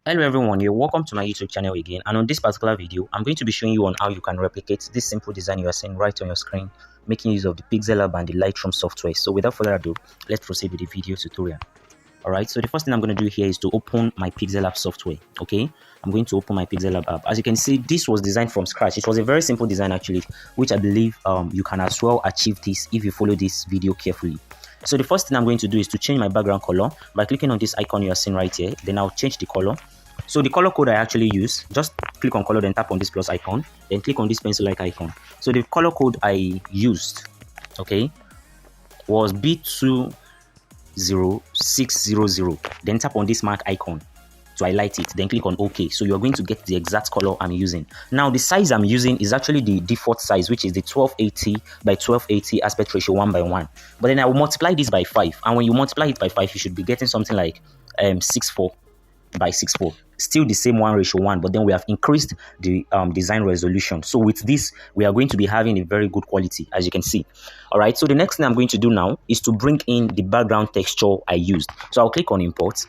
Hello everyone, you're welcome to my YouTube channel again, and on this particular video I'm going to be showing you on how you can replicate this simple design you are seeing right on your screen, making use of the Pixel Lab and the Lightroom software. So without further ado, let's proceed with the video tutorial. Alright, so the first thing I'm going to do here is to open my Pixel Lab software. Okay, I'm going to open my Pixel Lab app. As you can see, this was designed from scratch. It was a very simple design actually, which I believe you can as well achieve this if you follow this video carefully. So the first thing I'm going to do is to change my background color by clicking on this icon you are seeing right here. Then I'll change the color. So the color code I actually use, just click on color, then tap on this plus icon, then click on this pencil-like icon. So the color code I used, okay, was B20600. Then tap on this mark icon to highlight it, then click on OK. So you're going to get the exact color I'm using. Now the size I'm using is actually the default size, which is the 1280 by 1280 aspect ratio 1:1. But then I will multiply this by 5, and when you multiply it by 5, you should be getting something like 64 by 64. Still the same 1:1, but then we have increased the design resolution. So with this, we are going to be having a very good quality, as you can see. All right, so the next thing I'm going to do now is to bring in the background texture I used. So I'll click on import.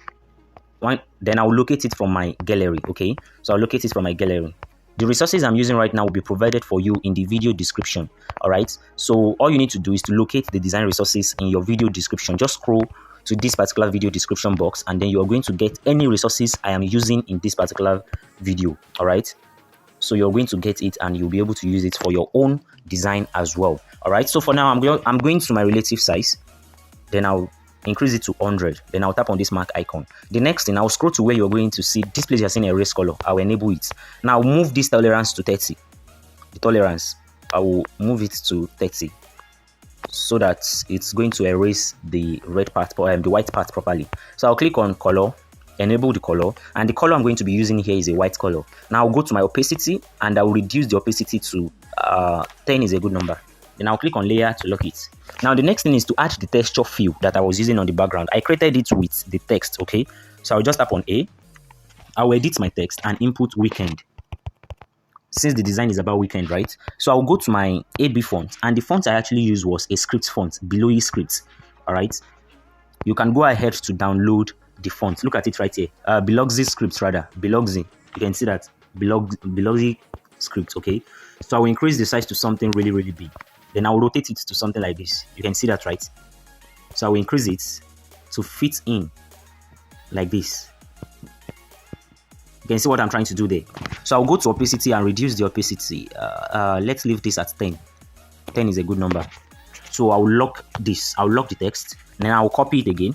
Then I'll locate it from my gallery. Okay, so I'll locate it from my gallery. The resources I'm using right now will be provided for you in the video description. All right, so all you need to do is to locate the design resources in your video description. Just scroll to this particular video description box, and then you are going to get any resources I am using in this particular video. All right, so you're going to get it and you'll be able to use it for your own design as well. All right, so for now I'm going to my relative size, then I'll increase it to 100, then I'll tap on this mark icon. The next thing, I'll scroll to where you're going to see this place you're seeing erase color. I'll enable it. Now move this tolerance to 30. The tolerance, I will move it to 30, so that it's going to erase the red part, the white part properly. So I'll click on color, enable the color, and the color I'm going to be using here is a white color. Now I'll go to my opacity and I will reduce the opacity to 10 is a good number. Then I'll click on layer to lock it. Now the next thing is to add the texture fill that I was using on the background. I created it with the text. Okay, so I'll just tap on A. I'll edit my text and input weekend, since the design is about weekend, right? So I'll go to my AB font, and the font I actually used was a script font, Below script. All right, you can go ahead to download the font. Look at it right here, Biloxi script rather, Biloxi. You can see that Biloxi script. Okay, so I will increase the size to something really big. Then I will rotate it to something like this. You can see that, right? So I will increase it to fit in like this. You can see what I'm trying to do there. So I'll go to opacity and reduce the opacity. Let's leave this at 10. 10 is a good number. So I'll lock this. I'll lock the text. Then I'll copy it again.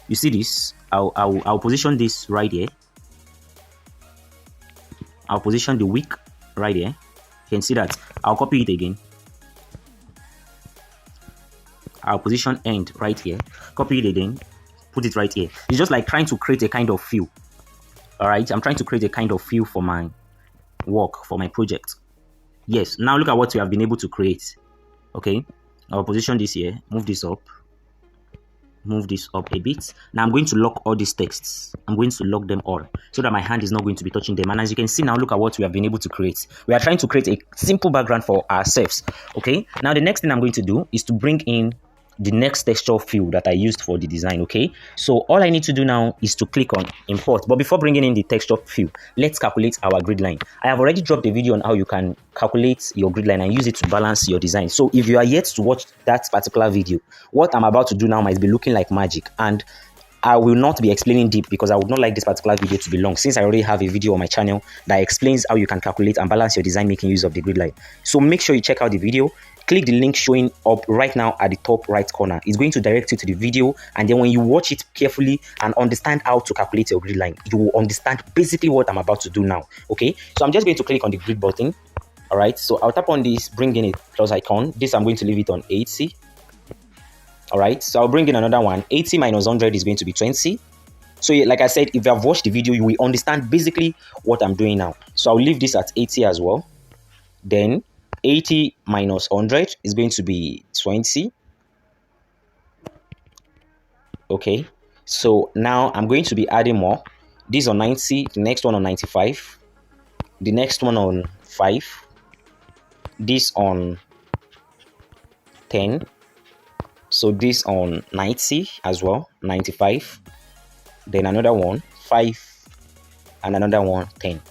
You see this? I'll position this right here. I'll position the week right here. You can see that. I'll copy it again. I'll position end right here. Copy it again. Put it right here. It's just like trying to create a kind of feel. All right, I'm trying to create a kind of feel for my work, for my project. Yes, now look at what we have been able to create. Okay, I'll position this here, move this up a bit. Now I'm going to lock all these texts. I'm going to lock them all so that my hand is not going to be touching them. And as you can see now, look at what we have been able to create. We are trying to create a simple background for ourselves. Okay, now the next thing I'm going to do is to bring in the next texture fill that I used for the design. Okay, so all I need to do now is to click on import. But before bringing in the texture fill, let's calculate our grid line. I have already dropped a video on how you can calculate your grid line and use it to balance your design. So if you are yet to watch that particular video, what I'm about to do now might be looking like magic, and I will not be explaining deep because I would not like this particular video to be long, since I already have a video on my channel that explains how you can calculate and balance your design making use of the grid line. So make sure you check out the video. Click the link showing up right now at the top right corner. It's going to direct you to the video, and then when you watch it carefully and understand how to calculate your grid line, you will understand basically what I'm about to do now. Okay, so I'm just going to click on the grid button. All right, so I'll tap on this, bring in a plus icon. This I'm going to leave it on 80. All right, so I'll bring in another one. 80 minus 100 is going to be 20. So like I said, if you have watched the video, you will understand basically what I'm doing now. So I'll leave this at 80 as well. Then 80 minus 100 is going to be 20. Okay, so now I'm going to be adding more. This on 90, the next one on 95, the next one on 5, this on 10, so this on 90 as well, 95, then another one, 5, and another one 10.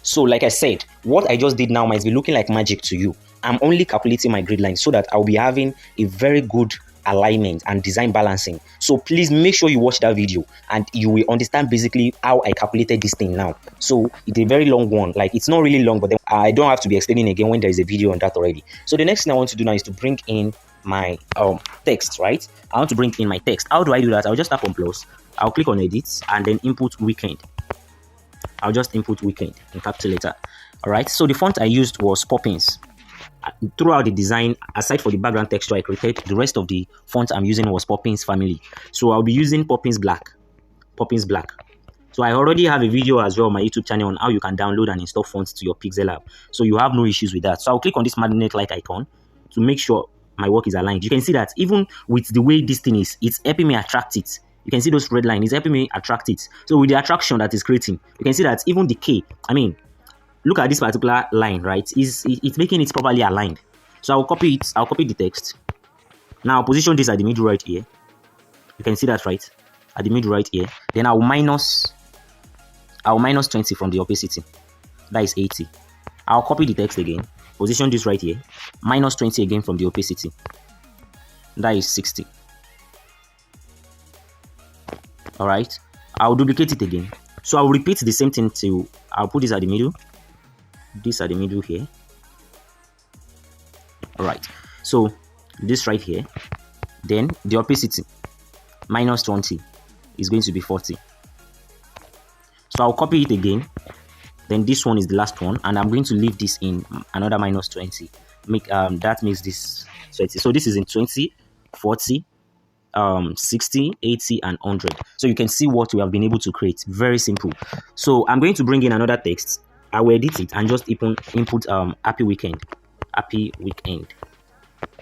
So like I said, what I just did now might be looking like magic to you. I'm only calculating my grid line so that I'll be having a very good alignment and design balancing. So please make sure you watch that video and you will understand basically how I calculated this thing now. So it's a very long one, like it's not really long, but then I don't have to be explaining again when there is a video on that already. So the next thing I want to do now is to bring in my text, right? I want to bring in my text. How do I do that? I'll just tap on plus, I'll click on edit and then input weekend. I'll just input weekend in capital letter. All right, so the font I used was Poppins. Throughout the design, aside for the background texture I created, the rest of the font I'm using was Poppins family. So I'll be using Poppins Black. Poppins Black. So I already have a video as well on my YouTube channel on how you can download and install fonts to your Pixel app. So you have no issues with that. So I'll click on this magnet light icon to make sure my work is aligned. You can see that even with the way this thing is, it's helping me attract it. You can see those red lines, it's helping me attract it. So with the attraction that is creating, you can see that even the K, look at this particular line, right? It's making it properly aligned. So I'll copy it, I'll copy the text. Now I'll position this at the middle right here. You can see that, right? At the middle right here. Then I'll minus 20 from the opacity. That is 80. I'll copy the text again. Position this right here. Minus 20 again from the opacity. That is 60. Alright. I'll duplicate it again. So I'll repeat the same thing till I'll put this at the middle. This at the middle here. Alright. So this right here. Then the opacity. Minus 20 is going to be 40. So I'll copy it again. Then this one is the last one, and I'm going to leave this in another minus 20. That makes this 20. So this is in 20, 40, 60, 80, and 100. So you can see what we have been able to create. Very simple. So I'm going to bring in another text. I will edit it and just input happy weekend. Happy weekend.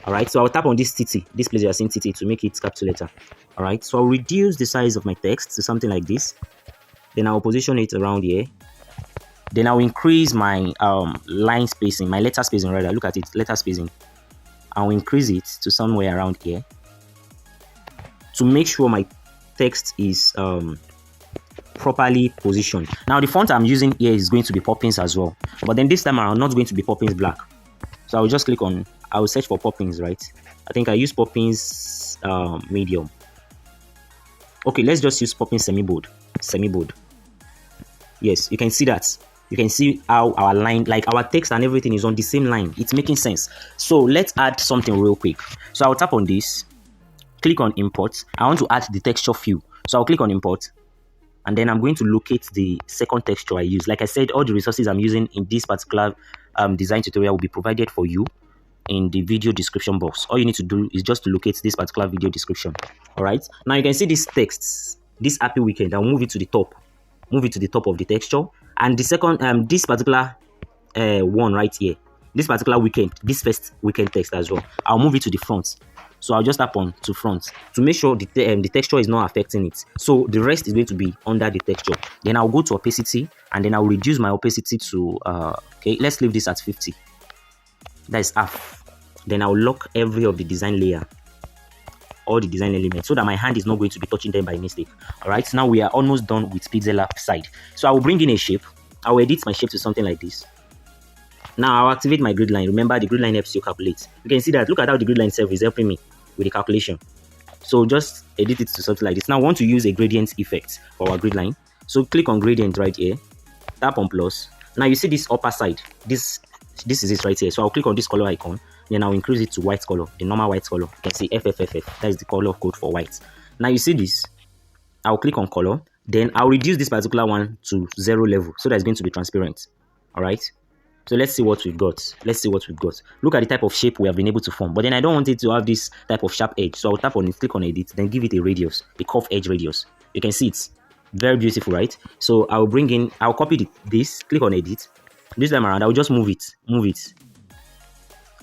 Alright, so I'll tap on this TT, this place you are seeing TT, to make it capital letter. Alright, so I'll reduce the size of my text to something like this. Then I'll position it around here. Then I'll increase my line spacing, my letter spacing rather. Look at it, letter spacing. I'll increase it to somewhere around here to make sure my text is properly positioned. Now the font I'm using here is going to be Poppins as well, but then this time around not going to be Poppins Black. So I'll just click on, I will search for Poppins, right? I think I use Poppins medium. Okay, let's just use Poppins semi-bold. Yes, you can see that. You can see how our line, like our text and everything is on the same line. It's making sense. So let's add something real quick. So I'll tap on this, click on import. I want to add the texture fill. So I'll click on import. And then I'm going to locate the second texture I use. Like I said, all the resources I'm using in this particular design tutorial will be provided for you in the video description box. All you need to do is just to locate this particular video description. All right. Now you can see this text, this happy weekend. I'll move it to the top. Move it to the top of the texture. And the second, this particular one right here, this particular weekend, this first weekend text as well, I'll move it to the front. So I'll just tap on to front to make sure the texture is not affecting it. So the rest is going to be under the texture. Then I'll go to opacity and then I'll reduce my opacity to, okay, let's leave this at 50. That is half. Then I'll lock every of the design layer, all the design elements, so that my hand is not going to be touching them by mistake. All right, now we are almost done with pixel app side. So I will bring in a shape. I will edit my shape to something like this. Now I'll activate my grid line. Remember, the grid line helps you calculate. You can see that. Look at how the grid line itself is helping me with the calculation. So just edit it to something like this. Now I want to use a gradient effect for our grid line. So click on gradient right here. Tap on plus. Now you see this upper side. This is it right here. So I'll click on this color icon. Then I'll increase it to white color, the normal white color. You can see FFFF. That is the color code for white. Now you see this. I'll click on color. Then I'll reduce this particular one to 0 level, so that it's going to be transparent. All right. So let's see what we've got. Let's see what we've got. Look at the type of shape we have been able to form. But then I don't want it to have this type of sharp edge. So I'll tap on it, click on edit, then give it a radius, a curved edge radius. You can see it's very beautiful, right? So I'll bring in, I'll copy this, click on edit. This time around, I'll just move it.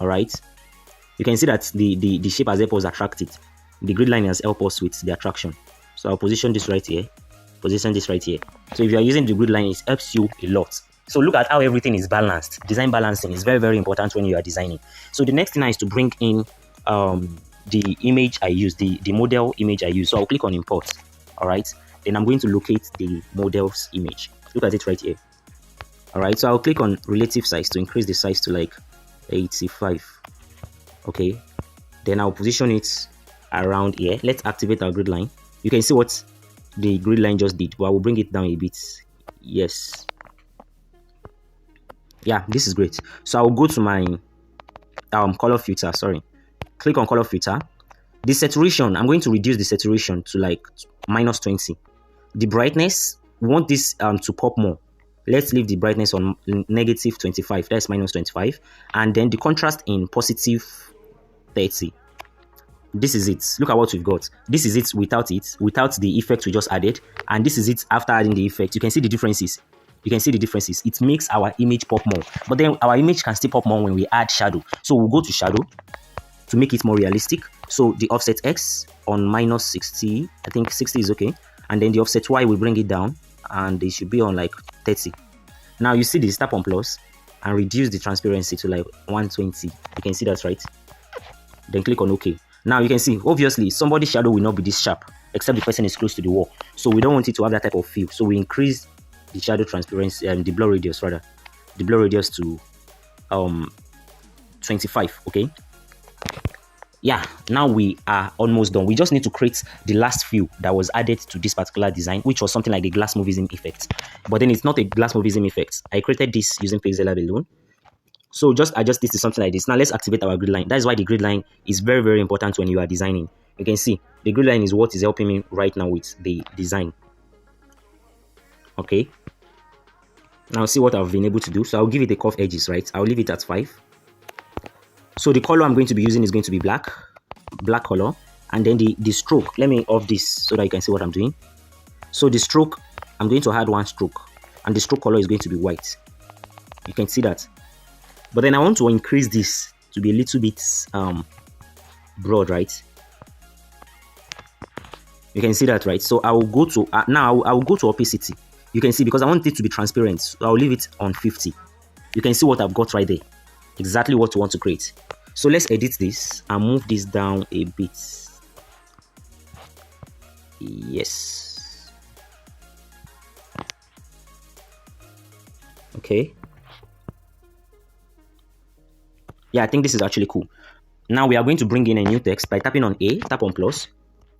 All right. You can see that the shape has helped us attract it. The grid line has helped us with the attraction. So I'll position this right here. Position this right here. So if you are using the grid line, it helps you a lot. So look at how everything is balanced. Design balancing is very, very important when you are designing. So the next thing is to bring in the image I use, the model image I use. So I'll click on import. All right. Then I'm going to locate the model's image. Look at it right here. All right, so I'll click on relative size to increase the size to like 85. Okay, then I'll position it around here. Let's activate our grid line. You can see what the grid line just did, but I will bring it down a bit. Yes, yeah, this is great. So I'll go to my color filter. Sorry, click on color filter. The saturation, I'm going to reduce the saturation to like -20. The brightness, we want this to pop more. Let's leave the brightness on -25. That's -25, and then the contrast in +30. This is it. Look at what we've got. This is it without the effect we just added, and this is it after adding the effect. You can see the differences. It makes our image pop more, but then our image can still pop more when we add shadow. So we'll go to shadow to make it more realistic. So the offset X on -60, I think 60 is okay, and then the offset Y we bring it down, and they should be on like 30. Now you see this, tap on plus and reduce the transparency to like 120. You can see that's right. Then click on OK. Now you can see, obviously, somebody's shadow will not be this sharp, except the person is close to the wall. So we don't want it to have that type of feel. So we increase the shadow transparency and the blur radius rather. The blur radius to 25, okay? Yeah, now we are almost done. We just need to create the last few that was added to this particular design, which was something like the glass morphism effect. But then it's not a glass morphism effect. I created this using Pixel Lab alone. So just adjust this to something like this. Now let's activate our grid line. That is why the grid line is very, very important when you are designing. You can see the grid line is what is helping me right now with the design. Okay. Now see what I've been able to do. So I'll give it the curve edges, right? I'll leave it at 5. So the color I'm going to be using is going to be black color. And then the stroke, let me off this so that you can see what I'm doing. So the stroke, I'm going to add 1 stroke, and the stroke color is going to be white. You can see that. But then I want to increase this to be a little bit broad, right? You can see that, right? So I will go to now I will go to opacity. You can see, because I want it to be transparent, so I'll leave it on 50. You can see what I've got right there. Exactly what you want to create. So let's edit this and move this down a bit. Yes. Okay. Yeah, I think this is actually cool. Now we are going to bring in a new text by tapping on A, tap on plus,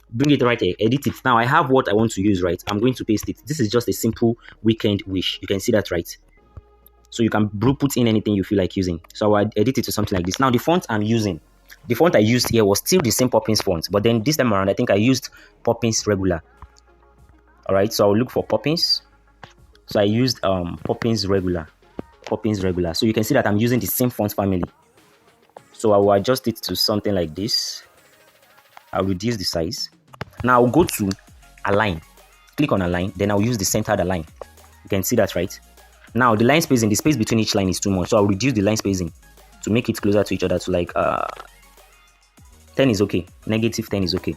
bring it right here, edit it. Now I have what I want to use, right? I'm going to paste it. This is just a simple weekend wish. You can see that, right? So you can put in anything you feel like using. So I edit it to something like this. Now the font I'm using, the font I used here was still the same Poppins font, but then this time around I think I used Poppins regular. All right, so I'll look for Poppins. So I used Poppins regular. So you can see that I'm using the same font family. So I will adjust it to something like this. I'll reduce the size. Now I'll go to align. Click on align. Then I'll use the centered align. You can see that, right? Now the line spacing, the space between each line is too much. So I'll reduce the line spacing to make it closer to each other to like 10 is okay. -10 is okay.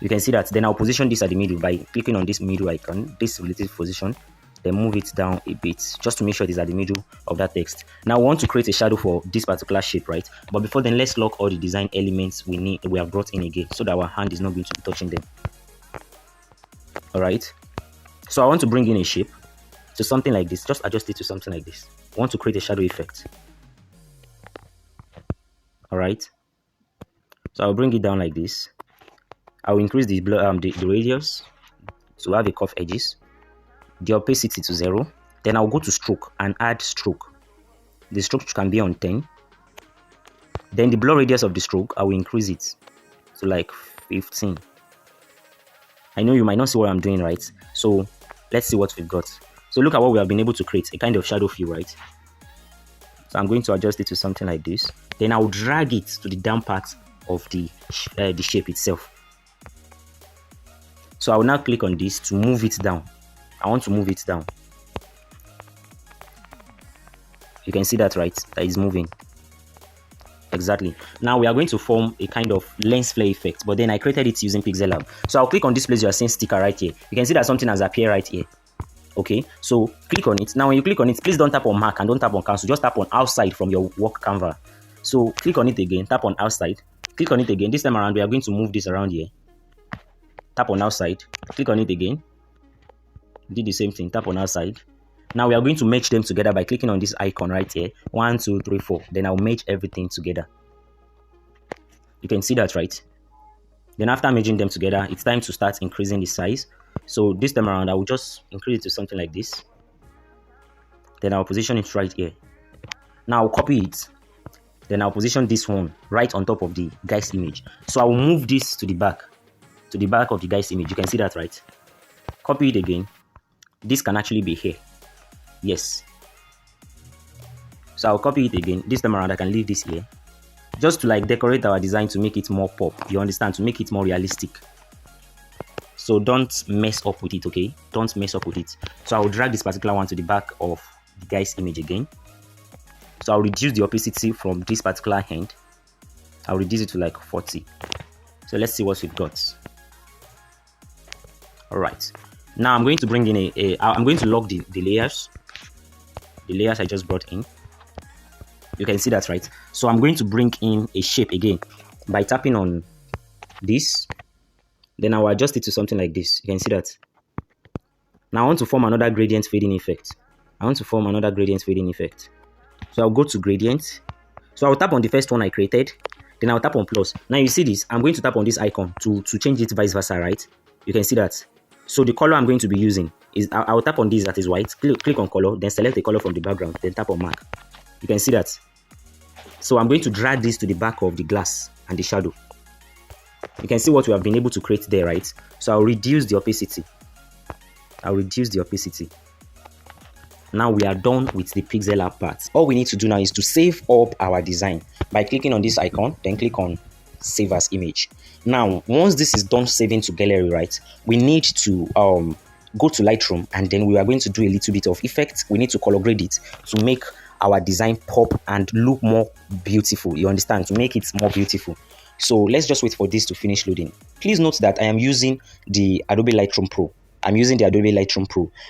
You can see that. Then I'll position this at the middle by clicking on this middle icon, this relative position. Then move it down a bit just to make sure it is at the middle of that text. Now we want to create a shadow for this particular shape, right? But before then, let's lock all the design elements we have brought in again, so that our hand is not going to be touching them. All right. So I want to bring in a shape to something like this. Just adjust it to something like this. I want to create a shadow effect. All right. So I'll bring it down like this. I'll increase the radius to have a curved edges. The opacity to 0. Then I'll go to stroke and add stroke. The stroke can be on 10. Then the blur radius of the stroke, I will increase it to like 15. I know you might not see what I'm doing, right? So let's see what we've got. So look at what we have been able to create, a kind of shadow feel, right? So I'm going to adjust it to something like this. Then I'll drag it to the down part of the shape itself. So I will now click on this to move it down. I want to move it down. You can see that, right? That is moving. Exactly. Now we are going to form a kind of lens flare effect, but then I created it using Pixel Lab. So I'll click on this place you are seeing sticker right here. You can see that something has appeared right here. Okay, so click on it. Now when you click on it, please don't tap on mark and don't tap on cancel. Just tap on outside from your work canvas. So click on it again, tap on outside. Click on it again. This time around, we are going to move this around here. Tap on outside. Click on it again. did the same thing, tap on outside. Now we are going to merge them together by clicking on this icon right here. 1, 2, 3, 4. Then I'll merge everything together. You can see that, right? Then after merging them together, it's time to start increasing the size. So this time around, I will just increase it to something like this. Then I'll position it right here. Now I'll copy it. Then I'll position this one right on top of the guy's image. So I will move this to the back of the guy's image. You can see that, right? Copy it again. This can actually be here. Yes. So I'll copy it again. This time around, I can leave this here. Just to like decorate our design to make it more pop. You understand? To make it more realistic. So don't mess up with it, okay? Don't mess up with it. So I'll drag this particular one to the back of the guy's image again. So I'll reduce the opacity from this particular end. I'll reduce it to like 40. So let's see what we've got. All right. Now I'm going to bring in I'm going to lock the layers. The layers I just brought in. You can see that, right? So I'm going to bring in a shape again by tapping on this. Then I'll adjust it to something like this. You can see that. Now I want to form another gradient fading effect. So I'll go to gradient. So I'll tap on the first one I created. Then I'll tap on plus. Now you see this. I'm going to tap on this icon to change it vice versa, right? You can see that. So the color I'm going to be using is, I'll tap on this that is white. Click on color. Then select the color from the background. Then tap on mark. You can see that. So I'm going to drag this to the back of the glass and the shadow. You can see what we have been able to create there, right? So I'll reduce the opacity. Now we are done with the pixel art part. All we need to do now is to save up our design by clicking on this icon, then click on save as image. Now, once this is done saving to gallery, right, we need to go to Lightroom, and then we are going to do a little bit of effect. We need to color grade it to make our design pop and look more beautiful. You understand? To make it more beautiful. So let's just wait for this to finish loading. Please note that I am using the Adobe Lightroom Pro.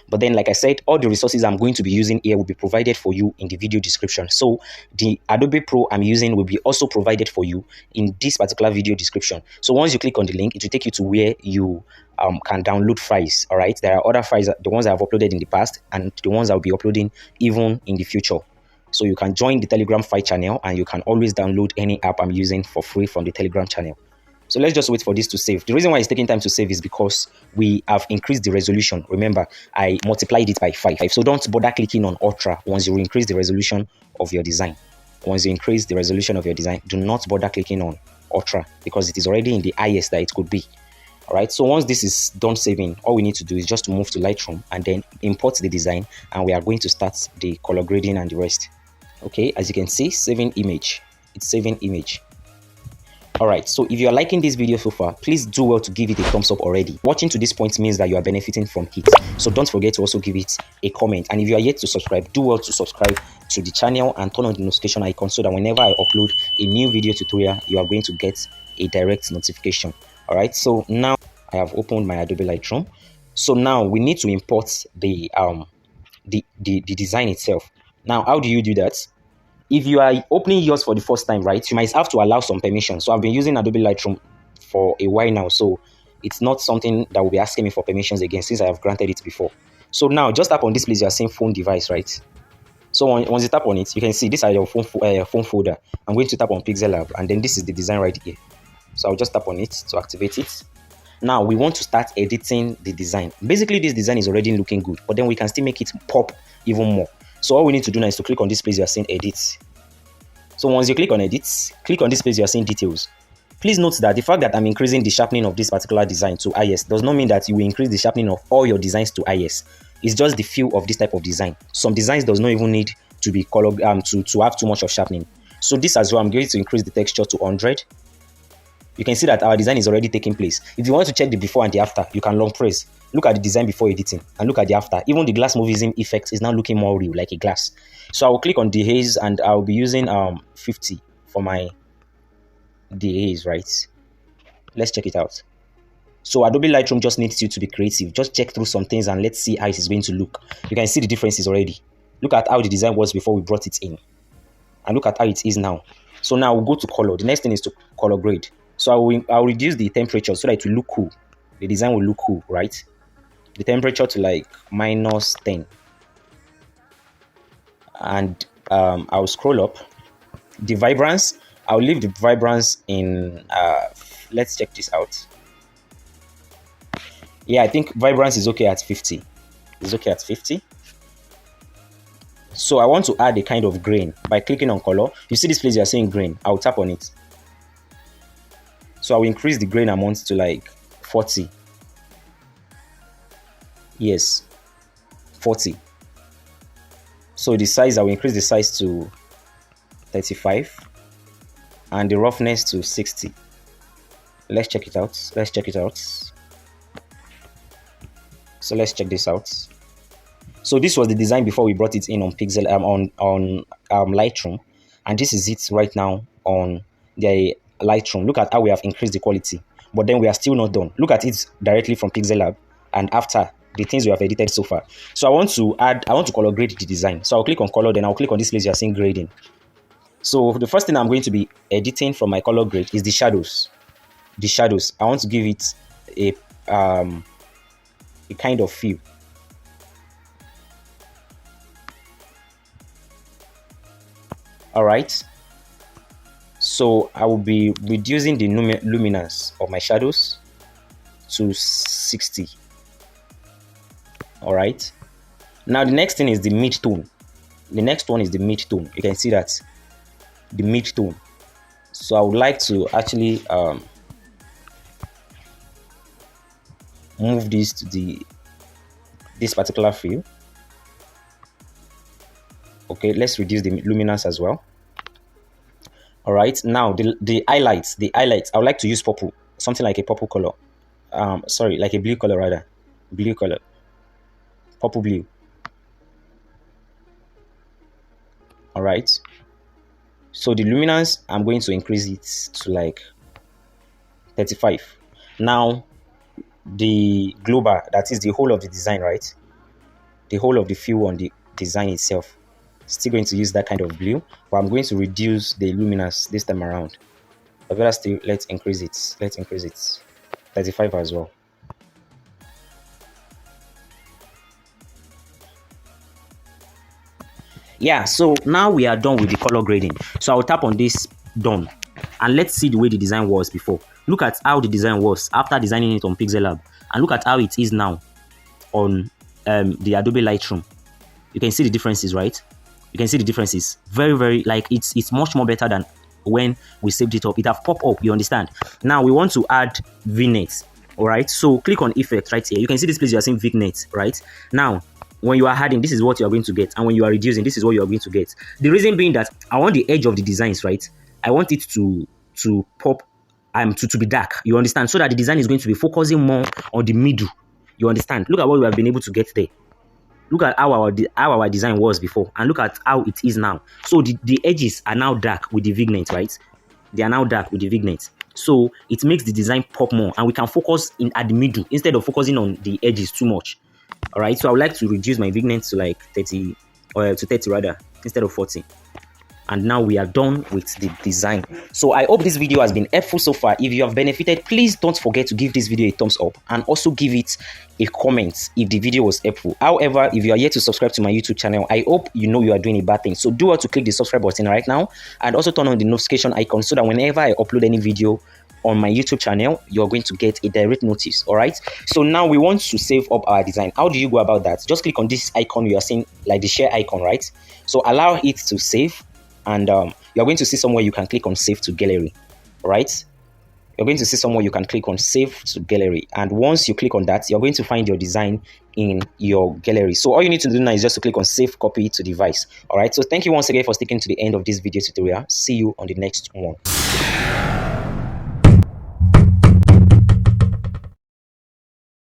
But then, like I said, all the resources I'm going to be using here will be provided for you in the video description. So the Adobe Pro I'm using will be also provided for you in this particular video description. So once you click on the link, it will take you to where you can download files. All right, there are other files, the ones I've uploaded in the past and the ones I'll be uploading even in the future. So you can join the Telegram file channel, and you can always download any app I'm using for free from the Telegram channel. So let's just wait for this to save. The reason why it's taking time to save is because we have increased the resolution. Remember, I multiplied it by 5. So don't bother clicking on Ultra once you increase the resolution of your design. Do not bother clicking on Ultra because it is already in the highest that it could be. All right, so once this is done saving, all we need to do is just to move to Lightroom and then import the design, and we are going to start the color grading and the rest. Okay, as you can see, saving image. It's saving image. All right, so if you are liking this video so far, please do well to give it a thumbs up already. Watching to this point means that you are benefiting from it. So don't forget to also give it a comment. And if you are yet to subscribe, do well to subscribe to the channel and turn on the notification icon so that whenever I upload a new video tutorial, you are going to get a direct notification. All right, so now I have opened my Adobe Lightroom. So now we need to import the design itself. Now, how do you do that? If you are opening yours for the first time, right, you might have to allow some permission. So I've been using Adobe Lightroom for a while now, so it's not something that will be asking me for permissions again since I have granted it before. So now just tap on this place, you are seeing phone device, right? So once you tap on it, you can see this is your phone folder. I'm going to tap on Pixel Lab, and then this is the design right here. So I'll just tap on it to activate it. Now we want to start editing the design. Basically, this design is already looking good, but then we can still make it pop even more. So all we need to do now is to click on this place you are seeing edit. So once you click on edit, click on this place you are seeing details. Please note that the fact that I'm increasing the sharpening of this particular design to highest does not mean that you will increase the sharpening of all your designs to highest. It's just the feel of this type of design. Some designs does not even need to be colored to have too much of sharpening. So this as well, I'm going to increase the texture to 100. You can see that our design is already taking place. If you want to check the before and the after, you can long press. Look at the design before editing and look at the after. Even the glass MORPHISM effect is now looking more real, like a glass. So I will click on the haze, and I'll be using 50 for the haze, right? Let's check it out. So Adobe Lightroom just needs you to be creative. Just check through some things and let's see how it is going to look. You can see the differences already. Look at how the design was before we brought it in, and look at how it is now. So now we'll go to color. The next thing is to color grade. So I'll reduce the temperature so that it will look cool. The design will look cool, right? the temperature to like -10, and I'll scroll up. The vibrance, I'll leave the vibrance in let's check this out. Yeah, I think vibrance is okay at 50. It's okay at 50. So I want to add a kind of grain by clicking on color. You see this place you are saying grain. I'll tap on it. So I will increase the grain amount to like 40. Yes, 40. So the size, I will increase the size to 35 and the roughness to 60. Let's check it out. Let's check it out. So let's check this out. So this was the design before we brought it in on Pixel on Lightroom, and this is it right now on the Lightroom. Look at how we have increased the quality, but then we are still not done. Look at it directly from Pixel Lab and after the things we have edited so far. So I want to color grade the design. So I'll click on color, then I'll click on this place you are seeing grading. So the first thing I'm going to be editing from my color grade is the shadows. The shadows, I want to give it a kind of feel. All right, so I will be reducing the luminance of my shadows to 60. All right, now the next thing is the mid-tone. The next one is the mid-tone. You can see that, the mid-tone. So I would like to actually move this to this particular field. Okay, let's reduce the luminance as well. All right, now the highlights. I would like to use purple, something like a purple color. Sorry, like a blue color rather. Blue color. Purple blue. All right. So the luminance, I'm going to increase it to like 35. Now, the global, that is the whole of the design, right? The whole of the view on the design itself. Still going to use that kind of blue, but I'm going to reduce the luminance this time around. But better still, let's increase it. Let's increase it 35 as well. Yeah, so now we are done with the color grading. So I'll tap on this done, and let's see the way the design was before. Look at how the design was after designing it on Pixel Lab, and look at how it is now on the Adobe Lightroom. You can see the differences, right? You can see the differences. Very, like it's much more better than when we saved it up. It have popped up, you understand? Now we want to add vignettes. All right, so click on effect right here. You can see this place you are seeing vignettes, right? Now when you are adding, this is what you are going to get, and when you are reducing, this is what you are going to get. The reason being that I want the edge of the designs, right? I want it to pop to be dark, you understand, so that the design is going to be focusing more on the middle, you understand. Look at what we have been able to get there. Look at how our design was before, and look at how it is now. So the edges are now dark with the vignette, right? They are now dark with the vignette. So it makes the design pop more, and we can focus in at the middle instead of focusing on the edges too much. All right, so I would like to reduce my vignette to like 30, or to 30 rather, instead of 40. And now we are done with the design. So I hope this video has been helpful so far. If you have benefited, please don't forget to give this video a thumbs up, and also give it a comment if the video was helpful. However, if you are yet to subscribe to my YouTube channel, I hope you know you are doing a bad thing. So do want to click the subscribe button right now, and also turn on the notification icon so that whenever I upload any video on my YouTube channel, you're going to get a direct notice. All right, so now we want to save up our design. How do you go about that? Just click on this icon you are seeing, like the share icon, right? So allow it to save, and you're going to see somewhere you can click on save to gallery, right? You're going to see somewhere you can click on save to gallery, and once you click on that, you're going to find your design in your gallery. So all you need to do now is just to click on save copy to device. All right, so thank you once again for sticking to the end of this video tutorial. See you on the next one.